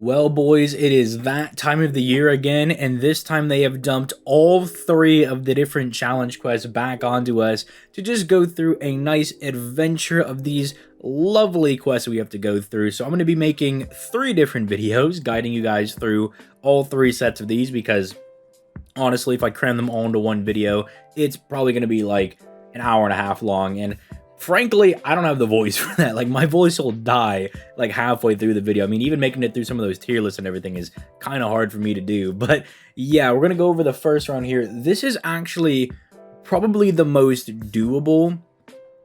Well, boys, it is that time of the year again, and this time they have dumped all three of the different challenge quests back onto us to just go through a nice adventure of these lovely quests we have to go through. So I'm going to be making three different videos guiding you guys through all three sets of these because honestly, if I cram them all into one video, it's probably going to be like an hour and a half long, and frankly, I don't have the voice for that. Like, my voice will die like halfway through the video. I mean, even making it through some of those tier lists and everything is kind of hard for me to do. But yeah, we're gonna go over the first round here. This is actually probably the most doable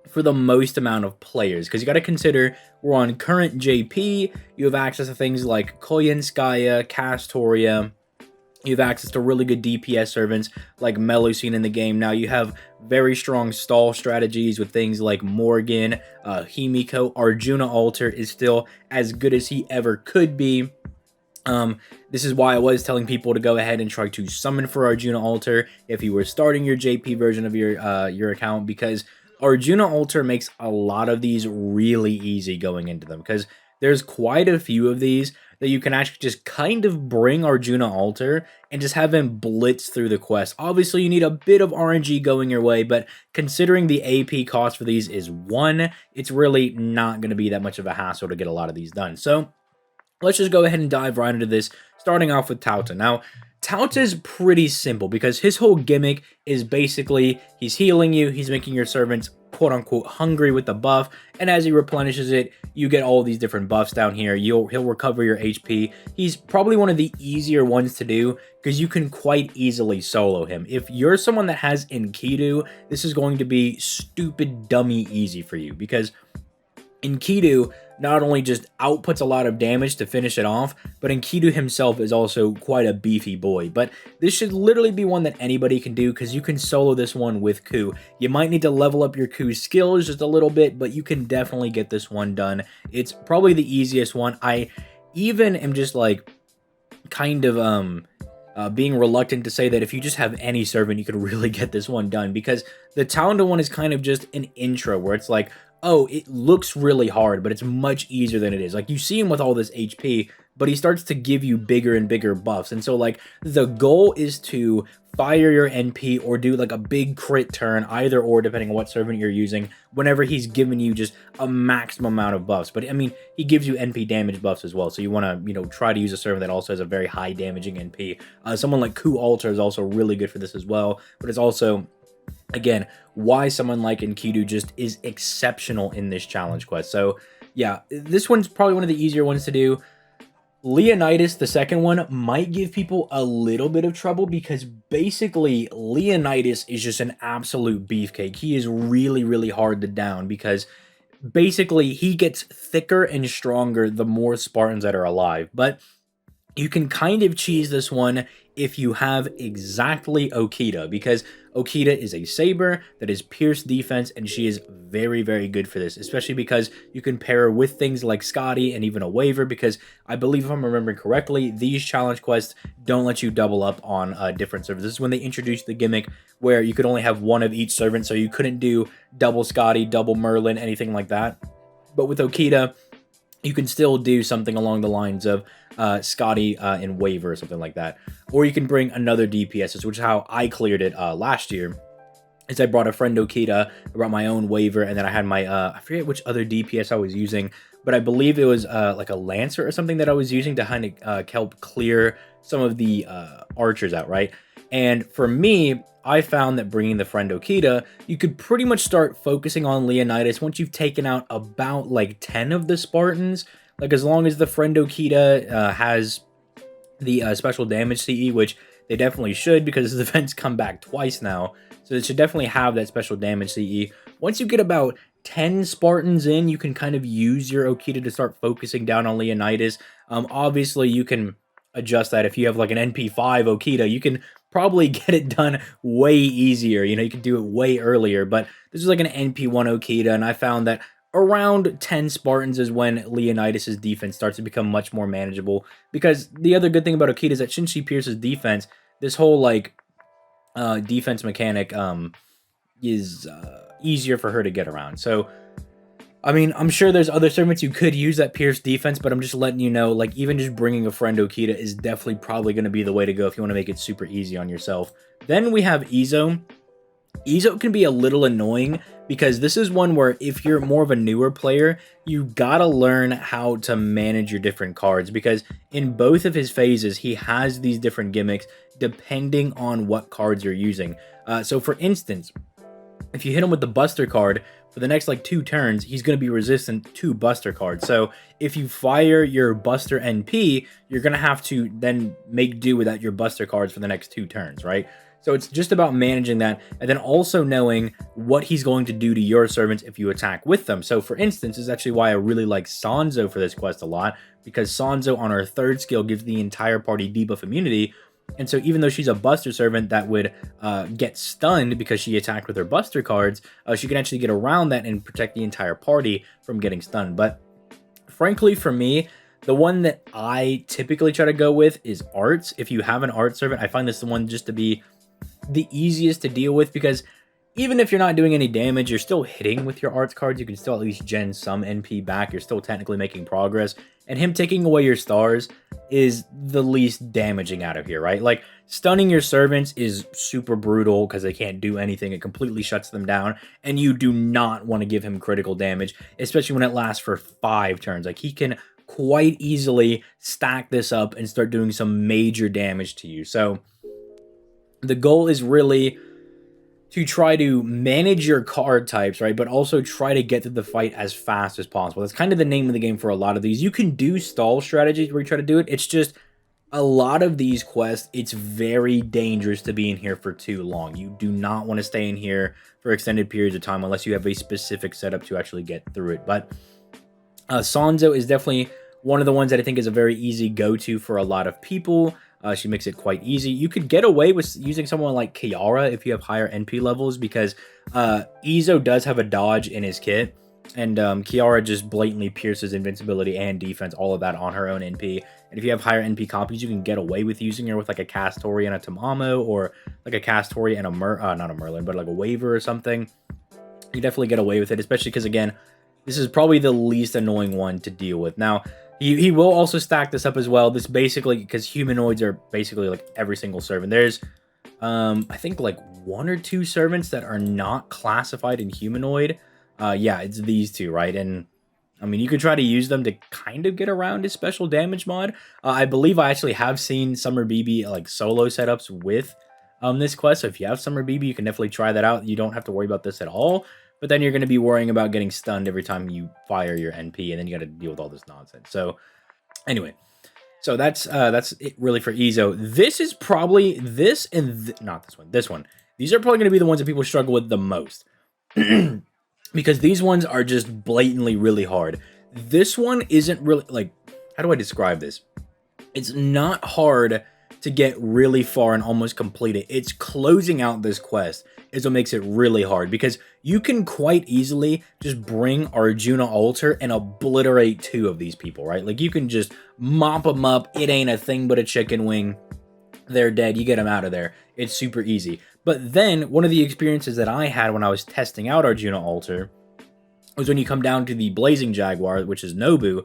for the most amount of players, because you got to consider we're on current JP. You have access to things like Koyenskaya, Castoria. You have access to really good DPS servants like Melusine in the game. Now you have very strong stall strategies with things like Morgan, Himiko. Arjuna Alter is still as good as he ever could be. This is why I was telling people to go ahead and try to summon for Arjuna Alter if you were starting your JP version of your account, because Arjuna Alter makes a lot of these really easy going into them, because there's quite a few of these that you can actually just kind of bring Arjuna Alter and just have him blitz through the quest. Obviously, you need a bit of RNG going your way, but considering the AP cost for these is 1, it's really not going to be that much of a hassle to get a lot of these done. So let's just go ahead and dive right into this, starting off with Taota. Now, Taota's pretty simple because his whole gimmick is basically he's healing you, he's making your servants quote-unquote hungry with the buff, and as he replenishes it, you get all these different buffs down here. He'll recover your HP. He's probably one of the easier ones to do because you can quite easily solo him. If you're someone that has Enkidu, this is going to be stupid dummy easy for you, because Enkidu not only just outputs a lot of damage to finish it off, but Enkidu himself is also quite a beefy boy. But this should literally be one that anybody can do because you can solo this one with Ku. You might need to level up your Ku skills just a little bit, but you can definitely get this one done. It's probably the easiest one. I even am just like kind of being reluctant to say that if you just have any servant, you could really get this one done, because the Taota one is kind of just an intro where it's like, oh, it looks really hard, but it's much easier than it is. Like, you see him with all this HP, but he starts to give you bigger and bigger buffs. And so, like, the goal is to fire your NP or do, like, a big crit turn, either or, depending on what servant you're using, whenever he's giving you just a maximum amount of buffs. But, I mean, he gives you NP damage buffs as well, so you want to, you know, try to use a servant that also has a very high damaging NP. Someone like Ku Alter is also really good for this as well, but it's also, again, why someone like Enkidu just is exceptional in this challenge quest. So yeah, this one's probably one of the easier ones to do. Leonidas, the second one, might give people a little bit of trouble because basically Leonidas is just an absolute beefcake. He is really, really hard to down because basically he gets thicker and stronger the more Spartans that are alive. But you can kind of cheese this one if you have exactly Okita, because Okita is a saber that is pierce defense, and she is very, very good for this, especially because you can pair her with things like Scotty and even a waiver, because I believe, if I'm remembering correctly, these challenge quests don't let you double up on different servers. This is when they introduced the gimmick where you could only have one of each servant, so you couldn't do double Scotty, double Merlin, anything like that. But with Okita, you can still do something along the lines of Scotty and Waiver or something like that. Or you can bring another DPS, which is how I cleared it last year. Is I brought a friend Okita, I brought my own Waiver, and then I had my, I forget which other DPS I was using, but I believe it was like a Lancer or something that I was using to kind of help clear some of the archers out, right? And for me, I found that bringing the friend Okita, you could pretty much start focusing on Leonidas once you've taken out about like 10 of the Spartans. Like, as long as the friend Okita has the special damage CE, which they definitely should because his events come back twice now. So it should definitely have that special damage CE. Once you get about 10 Spartans in, you can kind of use your Okita to start focusing down on Leonidas. Obviously, you can adjust that. If you have like an NP5 Okita, you can probably get it done way easier. You know, you can do it way earlier, but this is like an NP1 Okita, and I found that around 10 Spartans is when Leonidas' defense starts to become much more manageable, because the other good thing about Okita is that since she pierces defense, this whole like defense mechanic is easier for her to get around. So I mean, I'm sure there's other servants you could use that pierce defense, but I'm just letting you know, like, even just bringing a friend Okita is definitely probably going to be the way to go if you want to make it super easy on yourself. Then we have Izo. Izo can be a little annoying because this is one where if you're more of a newer player, you gotta learn how to manage your different cards, because in both of his phases, he has these different gimmicks depending on what cards you're using. So for instance, if you hit him with the Buster card, for the next like 2 turns, he's going to be resistant to Buster cards. So if you fire your Buster NP, you're going to have to then make do without your Buster cards for the next 2 turns, right? So it's just about managing that, and then also knowing what he's going to do to your servants if you attack with them. So for instance, this is actually why I really like Sanzo for this quest a lot, because Sanzo on her 3rd skill gives the entire party debuff immunity. And so even though she's a Buster servant that would get stunned because she attacked with her Buster cards, she can actually get around that and protect the entire party from getting stunned. But frankly, for me, the one that I typically try to go with is Arts. If you have an Art servant, I find this the one just to be the easiest to deal with, because even if you're not doing any damage, you're still hitting with your Arts cards. You can still at least gen some NP back. You're still technically making progress. And him taking away your stars is the least damaging out of here, right? Like, stunning your servants is super brutal because they can't do anything. It completely shuts them down. And you do not want to give him critical damage, especially when it lasts for 5 turns. Like, he can quite easily stack this up and start doing some major damage to you. So the goal is really to try to manage your card types, right? But also try to get to the fight as fast as possible. That's kind of the name of the game for a lot of these. You can do stall strategies where you try to do it. It's just a lot of these quests, it's very dangerous to be in here for too long. You do not want to stay in here for extended periods of time unless you have a specific setup to actually get through it. But Sanzo is definitely one of the ones that I think is a very easy go-to for a lot of people. She makes it quite easy. You could get away with using someone like Kiara if you have higher NP levels, because Izo does have a dodge in his kit, and Kiara just blatantly pierces invincibility and defense, all of that on her own NP. And if you have higher NP copies, you can get away with using her with like a Castori and a Tamamo, or like a Castori and a not a Merlin, but like a Waver or something. You definitely get away with it, especially because, again, this is probably the least annoying one to deal with. Now, he will also stack this up as well. This basically, because humanoids are basically like every single servant. There's, I think like 1 or 2 servants that are not classified in humanoid. Yeah, it's these 2, right? And I mean, you could try to use them to kind of get around his special damage mod. I believe I actually have seen Summer BB like solo setups with this quest. So if you have Summer BB, you can definitely try that out. You don't have to worry about this at all. But then you're going to be worrying about getting stunned every time you fire your NP, and then you got to deal with all this nonsense. So anyway, so that's it really for Izo. This is probably not this one. This one. These are probably going to be the ones that people struggle with the most. Because these ones are just blatantly really hard. This one isn't really, like, how do I describe this? It's not hard to get really far and almost complete it. It's closing out this quest is what makes it really hard, because you can quite easily just bring Arjuna Altar and obliterate 2 of these people, right? Like, you can just mop them up. It ain't a thing but a chicken wing. They're dead. You get them out of there. It's super easy. But then one of the experiences that I had when I was testing out Arjuna Altar was when you come down to the Blazing Jaguar, which is Nobu.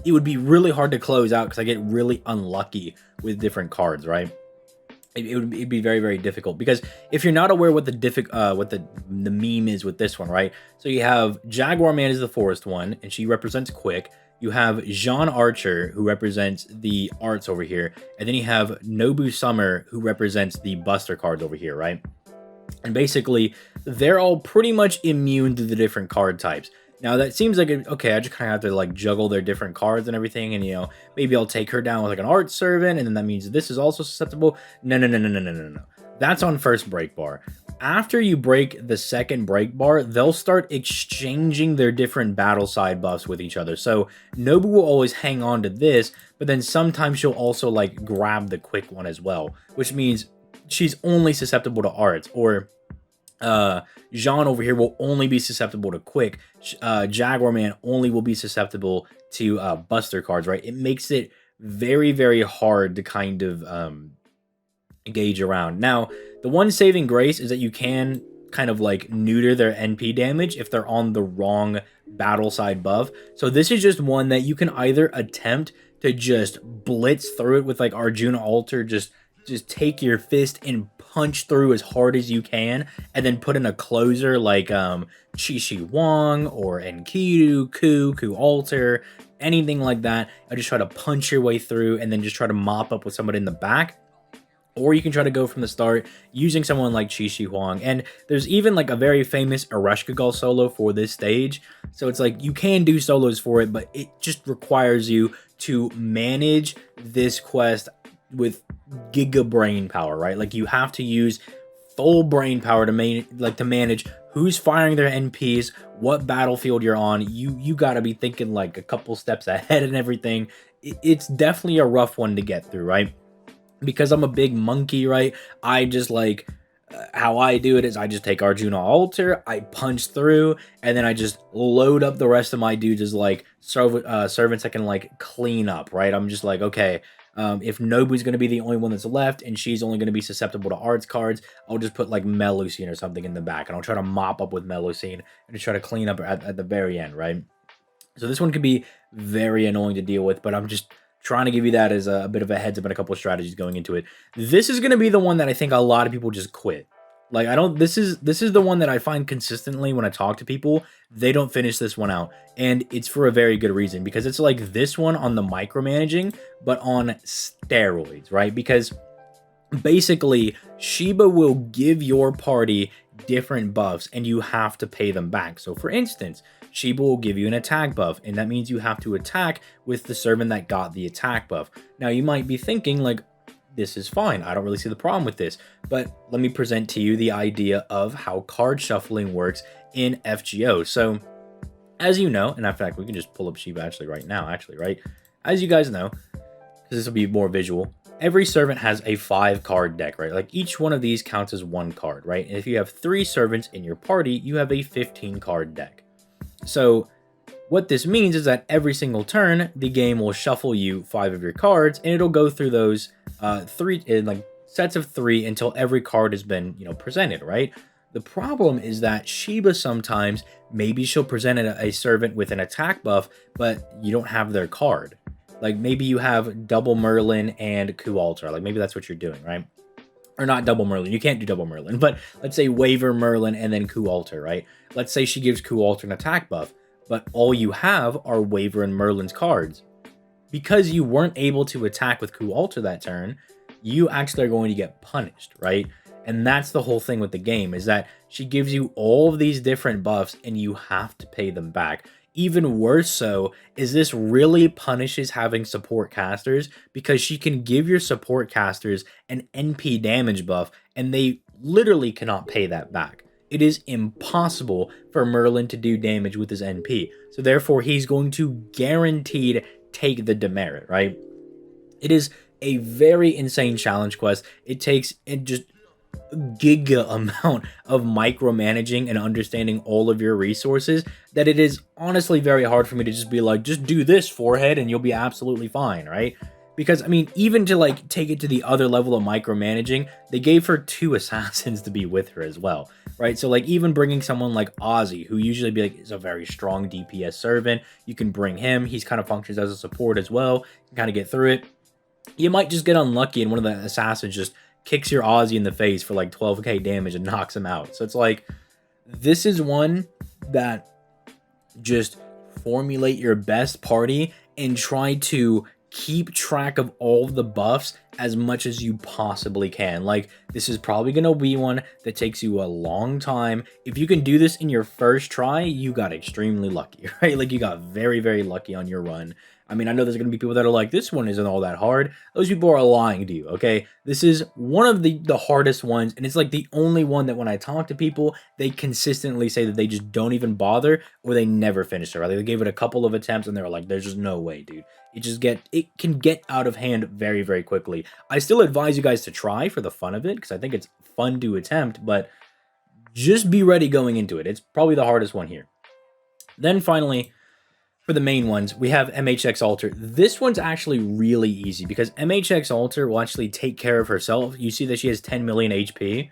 It would be really hard to close out because I get really unlucky with different cards, right? It'd be very, very difficult, because if you're not aware what the meme is with this one, right? So you have Jaguar Man is the forest one, and she represents quick. You have Jean Archer, who represents the arts over here, and then you have Nobu Summer, who represents the Buster cards over here, right? And basically, they're all pretty much immune to the different card types. Now, that seems like, okay, I just kind of have to, like, juggle their different cards and everything, and, you know, maybe I'll take her down with, like, an art servant, and then that means this is also susceptible. No. That's on first break bar. After you break the second break bar, they'll start exchanging their different battle side buffs with each other. So, Nobu will always hang on to this, but then sometimes she'll also, like, grab the quick one as well, which means she's only susceptible to arts, or Jean over here will only be susceptible to quick. Jaguar Man only will be susceptible to Buster cards, right? It makes it very, very hard to kind of gauge around. Now, the one saving grace is that you can kind of like neuter their NP damage if they're on the wrong battle side buff. So this is just one that you can either attempt to just blitz through it with like Arjuna Alter, just take your fist and punch through as hard as you can, and then put in a closer like Chi Chi Wong or Enkidu, Ku Alter, anything like that. I just try to punch your way through and then just try to mop up with somebody in the back. Or you can try to go from the start using someone like Chi Chi Huang. And there's even like a very famous Ereshkigal solo for this stage. So it's like you can do solos for it, but it just requires you to manage this quest with giga brain power, right? Like you have to use full brain power to manage who's firing their NPs, what battlefield you're on. You got to be thinking like a couple steps ahead and everything. It's definitely a rough one to get through, right? Because I'm a big monkey, right? I just like how I do it is I just take Arjuna Alter, I punch through, and then I just load up the rest of my dudes as like servants I can like clean up, right? I'm just like, okay, if Nobu's going to be the only one that's left and she's only going to be susceptible to arts cards, I'll just put like Melusine or something in the back, and I'll try to mop up with Melusine and just try to clean up at the very end, right? So this one could be very annoying to deal with, but I'm just trying to give you that as a bit of a heads up and a couple of strategies going into it. This is going to be the one that I think a lot of people just quit. Like this is the one that I find consistently when I talk to people, they don't finish this one out. And it's for a very good reason, because it's like this one on the micromanaging, but on steroids, right? Because basically Shiba will give your party different buffs and you have to pay them back. So for instance, Shiba will give you an attack buff, and that means you have to attack with the servant that got the attack buff. Now you might be thinking like, this is fine, I don't really see the problem with this, but let me present to you the idea of how card shuffling works in FGO. So as you know, and in fact we can just pull up Shiba actually right now, right? As you guys know, because this will be more visual, every servant has a 5 card deck, right? Like each one of these counts as 1 card, right? And if you have 3 servants in your party, you have a 15 card deck. So what this means is that every single turn, the game will shuffle you 5 of your cards, and it'll go through those 3 in like sets of 3 until every card has been, presented, right? The problem is that Shiba sometimes, maybe she'll present a servant with an attack buff, but you don't have their card. Like maybe you have double Merlin and Ku Alter. Like maybe that's what you're doing, right? Or not double Merlin. You can't do double Merlin, but let's say Waver Merlin and then Ku Alter, right? Let's say she gives Ku Alter an attack buff, but all you have are Waver and Merlin's cards. Because you weren't able to attack with Ku Alter that turn, you actually are going to get punished, right? And that's the whole thing with the game, is that she gives you all of these different buffs and you have to pay them back. Even worse so is this really punishes having support casters, because she can give your support casters an NP damage buff and they literally cannot pay that back. It is impossible for Merlin to do damage with his NP. So therefore he's going to guaranteed take the demerit, right? It is a very insane challenge quest. It takes just giga amount of micromanaging and understanding all of your resources that it is honestly very hard for me to just be like, just do this, forehead, and you'll be absolutely fine, right? Because I mean, even to like take it to the other level of micromanaging, they gave her 2 assassins to be with her as well, right? So like even bringing someone like Ozzy, who usually be like is a very strong DPS servant, you can bring him. He's kind of functions as a support as well. You can kind of get through it. You might just get unlucky and one of the assassins just kicks your Aussie in the face for like 12k damage and knocks him out. So it's like, this is one that just formulate your best party and try to keep track of all of the buffs as much as you possibly can. Like, this is probably going to be one that takes you a long time. If you can do this in your first try, you got extremely lucky, right? Like, you got very, very lucky on your run. I mean, I know there's going to be people that are like, this one isn't all that hard. Those people are lying to you, okay? This is one of the hardest ones, and it's like the only one that when I talk to people, they consistently say that they just don't even bother, or they never finish it, right? They gave it a couple of attempts, and they were like, there's just no way, dude. It can get out of hand very, very quickly. I still advise you guys to try for the fun of it, because I think it's fun to attempt, but just be ready going into it. It's probably the hardest one here. Then finally, for the main ones, we have MHX Alter. This one's actually really easy because MHX Alter will actually take care of herself. You see that she has 10 million HP.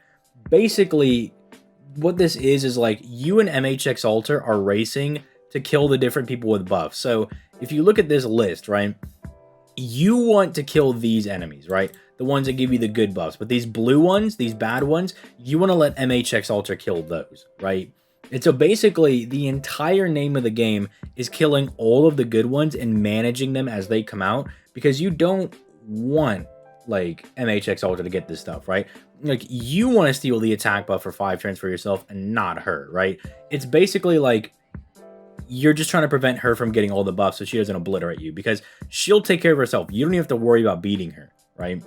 Basically, what this is like you and MHX Alter are racing to kill the different people with buffs. So if you look at this list, right, you want to kill these enemies, right? The ones that give you the good buffs. But these blue ones, these bad ones, you want to let MHX Ultra kill those, right? And so basically, the entire name of the game is killing all of the good ones and managing them as they come out, because you don't want, like, MHX Ultra to get this stuff, right? Like, you want to steal the attack buff for 5 turns for yourself and not her, right? It's basically like you're just trying to prevent her from getting all the buffs so she doesn't obliterate you, because she'll take care of herself. You don't even have to worry about beating her, right?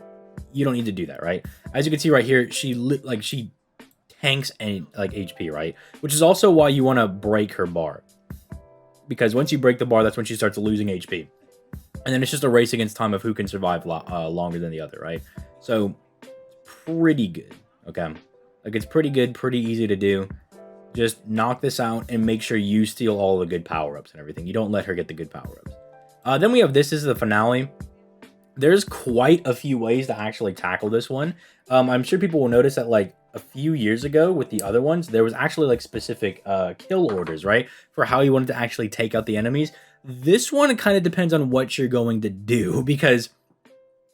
You don't need to do that, right? As you can see right here, she tanks and like HP, right? Which is also why you want to break her bar, because once you break the bar, that's when she starts losing HP, and then it's just a race against time of who can survive longer than the other, right? So pretty good, okay? Like, it's pretty good, pretty easy to do. Just knock this out and make sure you steal all the good power-ups and everything. You don't let her get the good power-ups. Then we have this is the finale. There's quite a few ways to actually tackle this one. I'm sure people will notice that, like, a few years ago with the other ones, there was actually, like, specific kill orders, right? For how you wanted to actually take out the enemies. This one kind of depends on what you're going to do, because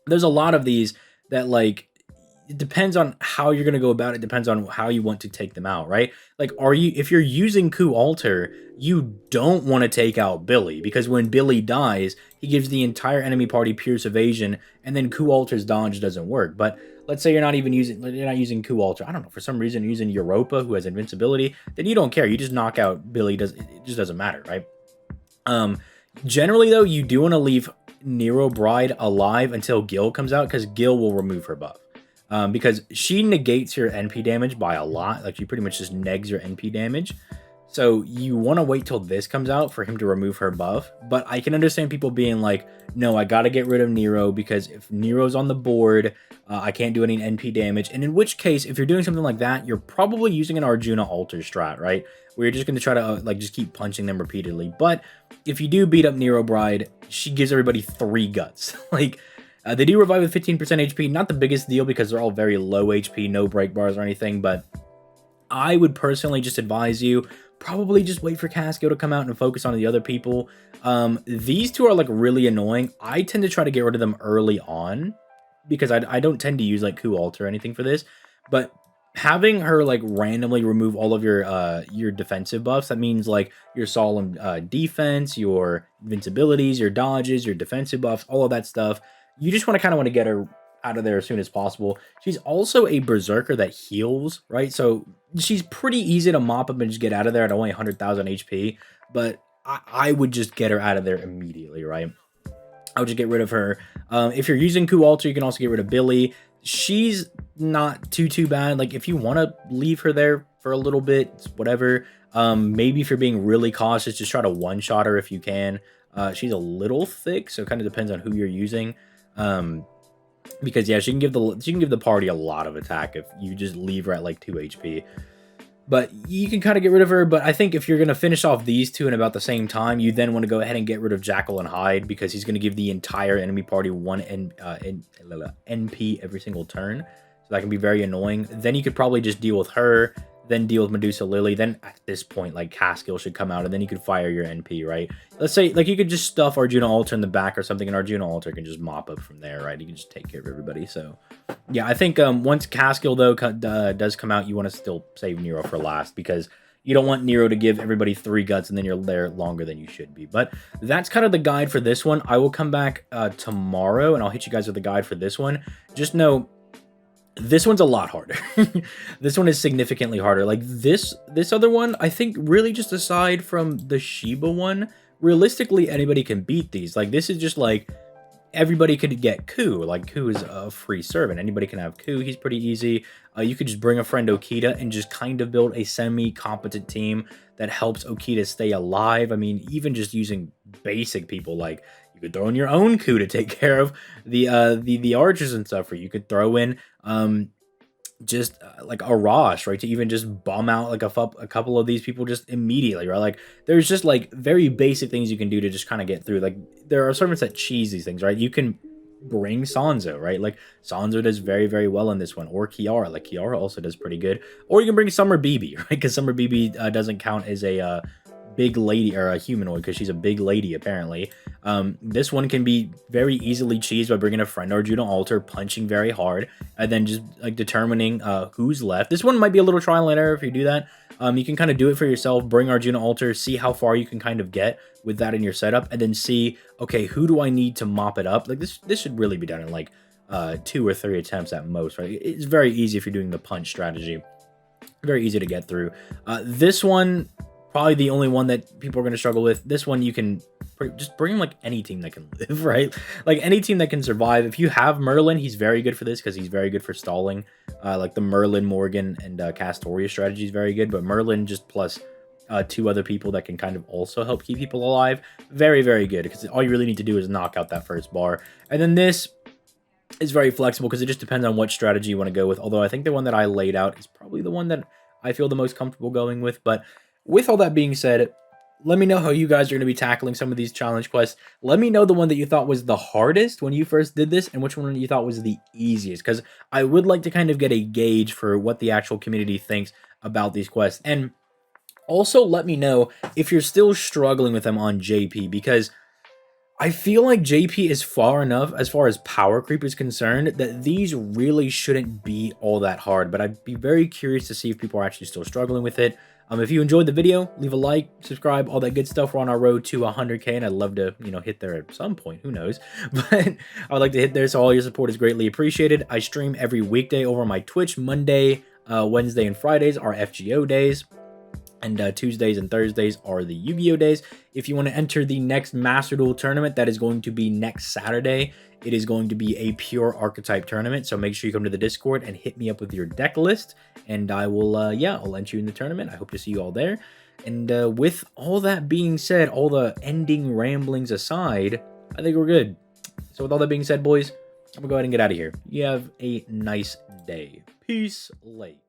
there's a lot of these that, like, it depends on how you're going to go about it. Depends on how you want to take them out, right? Like, if you're using Coup Alter, you don't want to take out Billy, because when Billy dies, he gives the entire enemy party Pierce Evasion, and then Coup Alter's dodge doesn't work. But let's say you're not using Coup Alter. I don't know, for some reason you're using Europa, who has invincibility, then you don't care. You just knock out Billy. It just doesn't matter, right? Generally though, you do want to leave Nero Bride alive until Gil comes out, because Gil will remove her buff. Because she negates your NP damage by a lot. Like, she pretty much just negs your NP damage. So you want to wait till this comes out for him to remove her buff. But I can understand people being like, no, I got to get rid of Nero, because if Nero's on the board, I can't do any NP damage. And in which case, if you're doing something like that, you're probably using an Arjuna Alter strat, right? Where you're just going to try to just keep punching them repeatedly. But if you do beat up Nero Bride, she gives everybody 3 guts. Like, they do revive with 15% HP. Not the biggest deal, because they're all very low HP, no break bars or anything. But I would personally just advise you, probably just wait for Casco to come out and focus on the other people. These two are, like, really annoying. I tend to try to get rid of them early on, because I don't tend to use, like, Coup Alter or anything for this. But having her, like, randomly remove all of your defensive buffs, that means, like, your solemn defense, your invincibilities, your dodges, your defensive buffs, all of that stuff. You just want to get her out of there as soon as possible. She's also a berserker that heals, right? So she's pretty easy to mop up and just get out of there at only 100,000 HP. But I would just get her out of there immediately, right? I would just get rid of her. If you're using Coup Alter, you can also get rid of Billy. She's not too bad. Like, if you want to leave her there for a little bit, whatever. Maybe if you're being really cautious, just try to one-shot her if you can. She's a little thick, so it kind of depends on who you're using. Because yeah, she can give the party a lot of attack if you just leave her at like 2 HP. But you can kind of get rid of her. But I think if you're going to finish off these two in about the same time, you then want to go ahead and get rid of Jackal and Hyde, because he's going to give the entire enemy party 1 NP every single turn. So that can be very annoying. Then you could probably just deal with her, then deal with Medusa Lily. Then at this point, like, Caskill should come out, and then you could fire your NP, right? Let's say, like, you could just stuff Arjuna Alter in the back or something, and Arjuna Alter can just mop up from there, right? You can just take care of everybody. So, yeah, I think once Caskill, though, does come out, you want to still save Nero for last, because you don't want Nero to give everybody 3 guts, and then you're there longer than you should be. But that's kind of the guide for this one. I will come back tomorrow, and I'll hit you guys with the guide for this one. Just know, this one's a lot harder. This one is significantly harder. Like, this other one, I think, really, just aside from the Shiba one, realistically, anybody can beat these. Like, this is just, like, everybody could get Coup. Like, Coup is a free servant. Anybody can have Coup. He's pretty easy. You could just bring a friend Okita and just kind of build a semi-competent team that helps Okita stay alive. I mean, even just using basic people, like, you could throw in your own Coup to take care of the archers and stuff, or you could throw in like a Rosh, right, to even just bomb out like a couple of these people just immediately, right? Like, there's just like very basic things you can do to just kind of get through. Like, there are servants that cheese these things, right? You can bring Sanzo, right? Like, Sanzo does very, very well in this one, or Kiara. Like, Kiara also does pretty good. Or you can bring Summer BB, right? Because Summer BB doesn't count as a big lady, or a humanoid, because she's a big lady apparently. This one can be very easily cheesed by bringing a friend Arjuna altar, punching very hard, and then just like determining who's left. This one might be a little trial and error if you do that. You can kind of do it for yourself, bring Arjuna altar, see how far you can kind of get with that in your setup, and then see, okay, who do I need to mop it up? Like this should really be done in like 2 or 3 attempts at most, right? It's very easy if you're doing the punch strategy. Very easy to get through. This one, probably the only one that people are going to struggle with. This one you can just bring like any team that can live, right? Like any team that can survive. If you have Merlin, he's very good for this because he's very good for stalling. Like the Merlin, Morgan, and Castoria strategy is very good, but Merlin just plus 2 other people that can kind of also help keep people alive. Very, very good, because all you really need to do is knock out that first bar. And then this is very flexible because it just depends on what strategy you want to go with. Although I think the one that I laid out is probably the one that I feel the most comfortable going with. But with all that being said, let me know how you guys are going to be tackling some of these challenge quests. Let me know the one that you thought was the hardest when you first did this, and which one you thought was the easiest, because I would like to kind of get a gauge for what the actual community thinks about these quests. And also let me know if you're still struggling with them on JP, because I feel like JP is far enough as far as power creep is concerned that these really shouldn't be all that hard, but I'd be very curious to see if people are actually still struggling with it. If you enjoyed the video, leave a like, subscribe, all that good stuff. We're on our road to 100K, and I'd love to, hit there at some point. Who knows? But I would like to hit there, so all your support is greatly appreciated. I stream every weekday over on my Twitch. Monday, Wednesday, and Fridays are FGO days. And Tuesdays and Thursdays are the Yu-Gi-Oh days. If you want to enter the next Master Duel tournament, that is going to be next Saturday. It is going to be a pure archetype tournament, so make sure you come to the Discord and hit me up with your deck list, and I will, I'll enter you in the tournament. I hope to see you all there. And with all that being said, all the ending ramblings aside, I think we're good. So with all that being said, boys, I'm gonna go ahead and get out of here. You have a nice day. Peace, late.